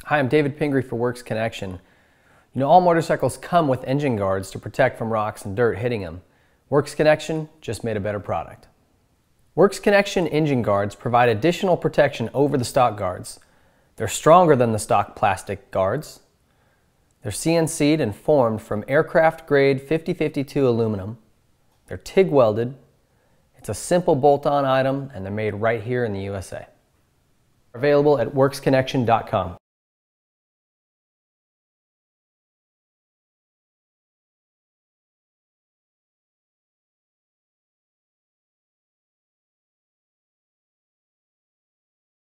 Hi, I'm David Pingree for Works Connection. You know, all motorcycles come with engine guards to protect from rocks and dirt hitting them. Works Connection just made a better product. Works Connection engine guards provide additional protection over the stock guards. They're stronger than the stock plastic guards. They're CNC'd and formed from aircraft grade 5052 aluminum. They're TIG welded. It's a simple bolt-on item and they're made right here in the USA. Available at worksconnection.com.